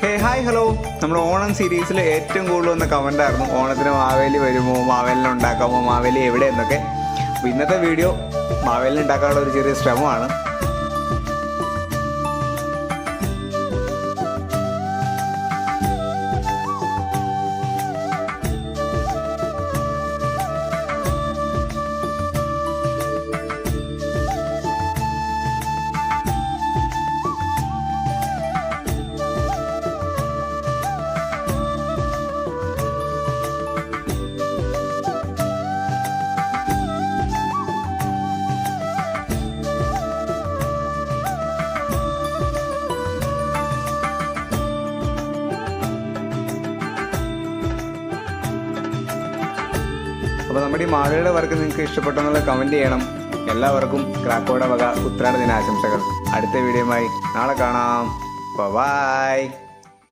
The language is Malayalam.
ഹായ് ഹലോ, നമ്മുടെ ഓണം സീരീസിൽ ഏറ്റവും കൂടുതൽ വന്ന കമൻ്റായിരുന്നു ഓണത്തിന് മാവേലി വരുമോ, മാവേലിനെ ഉണ്ടാക്കാമോ, മാവേലി എവിടെ എന്നൊക്കെ. അപ്പോൾ ഇന്നത്തെ വീഡിയോ മാവേലിനെ ഉണ്ടാക്കാനുള്ള ഒരു ചെറിയ ശ്രമമാണ്. അപ്പോൾ നമ്മുടെ ഈ മാവേലിയുടെ വർക്ക് നിങ്ങൾക്ക് ഇഷ്ടപ്പെട്ടെന്നുള്ള കമൻറ്റ് ചെയ്യണം. എല്ലാവർക്കും ക്രാക്കോയുടെ വക ഉത്രാട ദിനാശംസകൾ. അടുത്ത വീഡിയോയുമായി നാളെ കാണാം. ബൈ.